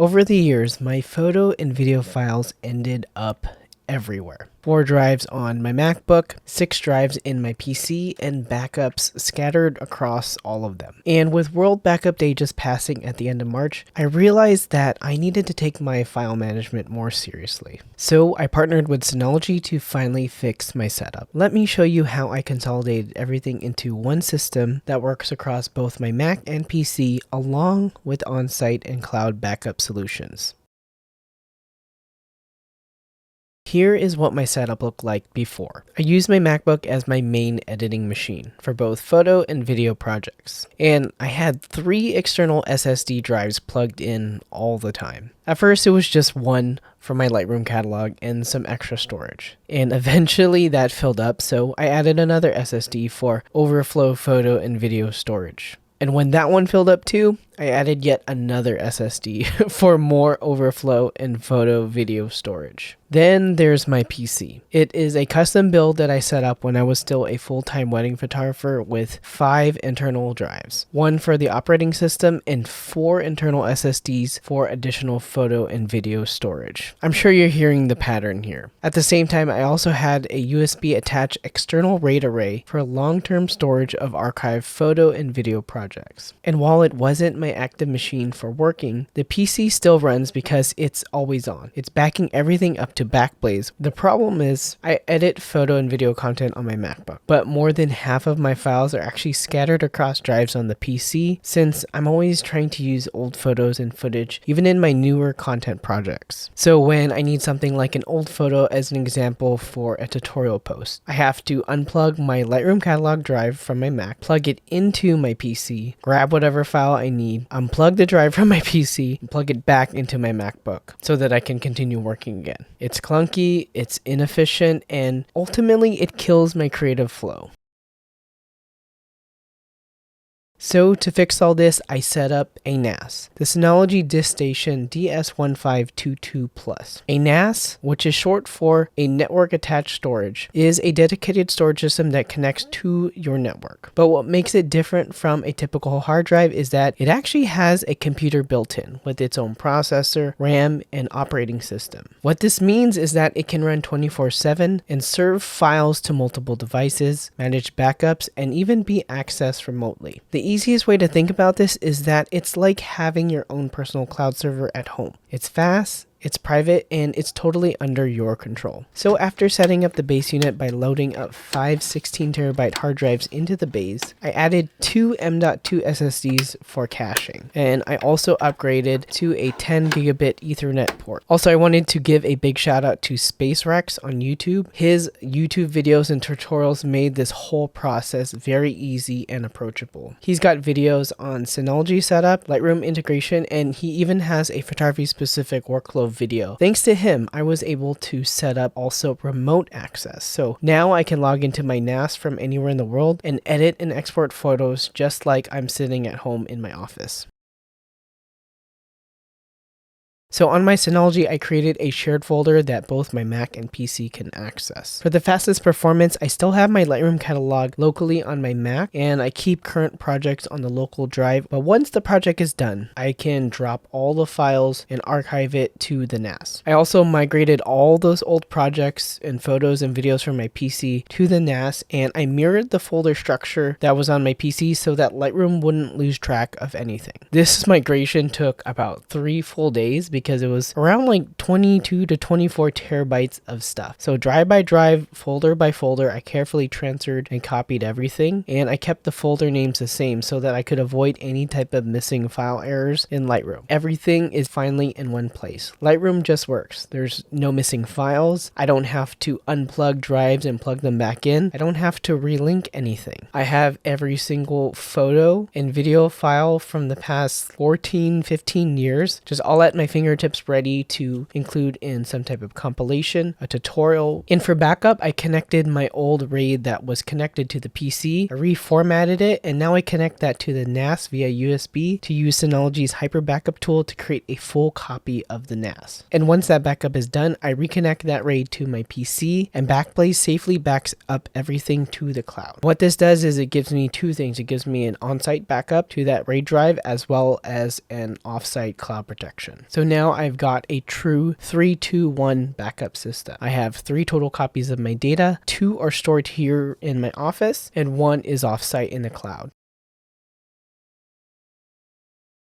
Over the years, my photo and video files ended up everywhere. 4 drives on my MacBook, 6 drives in my PC, and backups scattered across all of them. And with World Backup Day just passing at the end of March, I realized that I needed to take my file management more seriously. So I partnered with Synology to finally fix my setup. Let me show you how I consolidated everything into one system that works across both my Mac and PC, along with on-site and cloud backup solutions. Here is what my setup looked like before. I used my MacBook as my main editing machine for both photo and video projects. And I had 3 external SSD drives plugged in all the time. At first it was just one for my Lightroom catalog and some extra storage. And eventually that filled up, so I added another SSD for overflow photo and video storage. And when that one filled up too, I added yet another SSD for more overflow and photo video storage. Then there's my PC. It is a custom build that I set up when I was still a full-time wedding photographer with 5 internal drives, 1 for the operating system and 4 internal SSDs for additional photo and video storage. I'm sure you're hearing the pattern here. At the same time, I also had a USB attached external RAID array for long-term storage of archived photo and video projects. And while it wasn't my active machine for working, the PC still runs because it's always on. It's backing everything up to Backblaze. The problem is I edit photo and video content on my MacBook, but more than half of my files are actually scattered across drives on the PC since I'm always trying to use old photos and footage even in my newer content projects. So when I need something like an old photo as an example for a tutorial post, I have to unplug my Lightroom catalog drive from my Mac, plug it into my PC, grab whatever file I need, unplug the drive from my PC, and plug it back into my MacBook so that I can continue working again. It's clunky, it's inefficient, and ultimately it kills my creative flow. So to fix all this, I set up a NAS, the Synology DiskStation DS1522 Plus. A NAS, which is short for a network attached storage, is a dedicated storage system that connects to your network. But what makes it different from a typical hard drive is that it actually has a computer built in with its own processor, RAM, and operating system. What this means is that it can run 24/7 and serve files to multiple devices, manage backups, and even be accessed remotely. The easiest way to think about this is that it's like having your own personal cloud server at home. It's fast, it's private, and it's totally under your control. So after setting up the base unit by loading up 5 16TB hard drives into the base, I added 2 M.2 SSDs for caching, and I also upgraded to a 10GB Ethernet port. Also, I wanted to give a big shout out to Space Rex on YouTube. His YouTube videos and tutorials made this whole process very easy and approachable. He's got videos on Synology setup, Lightroom integration, and he even has a photography specific workflow video. Thanks to him, I was able to set up also remote access. So now I can log into my NAS from anywhere in the world and edit and export photos just like I'm sitting at home in my office. So on my Synology, I created a shared folder that both my Mac and PC can access. For the fastest performance, I still have my Lightroom catalog locally on my Mac, and I keep current projects on the local drive. But once the project is done, I can drop all the files and archive it to the NAS. I also migrated all those old projects and photos and videos from my PC to the NAS, and I mirrored the folder structure that was on my PC so that Lightroom wouldn't lose track of anything. This migration took about 3 full days because it was around like 22 to 24 terabytes of stuff. So drive by drive, folder by folder, I carefully transferred and copied everything, and I kept the folder names the same so that I could avoid any type of missing file errors in Lightroom. Everything is finally in one place. Lightroom just works. There's no missing files. I don't have to unplug drives and plug them back in. I don't have to relink anything. I have every single photo and video file from the past 14, 15 years just all at my fingertips fingertips ready to include in some type of compilation, a tutorial. And for backup, I connected my old RAID that was connected to the PC, I reformatted it, and now I connect that to the NAS via USB to use Synology's Hyper Backup tool to create a full copy of the NAS. And once that backup is done, I reconnect that RAID to my PC, and Backblaze safely backs up everything to the cloud. What this does is it gives me two things. It gives me an on-site backup to that RAID drive as well as an off-site cloud protection. So now I've got a true 3-2-1 backup system. I have 3 total copies of my data, 2 are stored here in my office, and 1 is off-site in the cloud.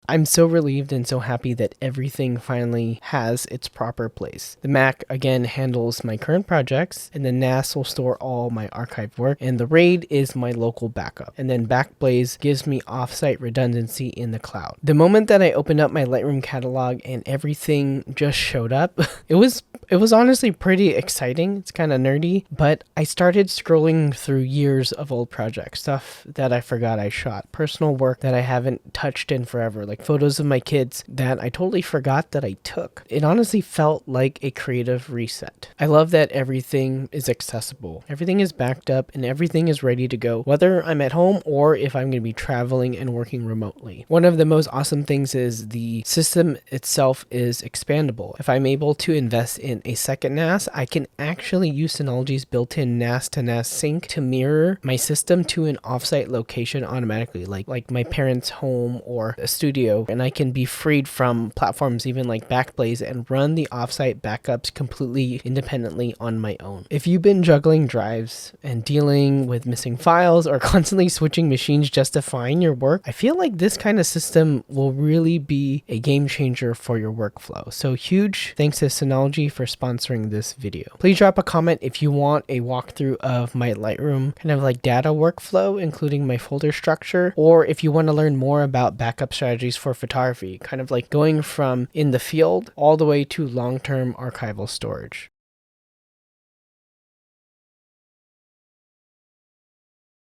I'm so relieved and so happy that everything finally has its proper place. The Mac again handles my current projects, and the NAS will store all my archived work, and the RAID is my local backup. And then Backblaze gives me offsite redundancy in the cloud. The moment that I opened up my Lightroom catalog and everything just showed up, it was honestly pretty exciting. It's kind of nerdy, but I started scrolling through years of old projects, stuff that I forgot I shot, personal work that I haven't touched in forever, like photos of my kids that I totally forgot that I took. It honestly felt like a creative reset. I love that everything is accessible. Everything is backed up and everything is ready to go, whether I'm at home or if I'm going to be traveling and working remotely. One of the most awesome things is the system itself is expandable. If I'm able to invest in a second NAS, I can actually use Synology's built-in NAS to NAS sync to mirror my system to an offsite location automatically, like my parents' home or a studio, and I can be freed from platforms even like Backblaze and run the offsite backups completely independently on my own. If you've been juggling drives and dealing with missing files or constantly switching machines just to find your work, I feel like this kind of system will really be a game changer for your workflow. So huge thanks to Synology for sponsoring this video. Please drop a comment if you want a walkthrough of my Lightroom kind of like data workflow, including my folder structure, or if you want to learn more about backup strategies for photography, kind of like going from in the field all the way to long-term archival storage.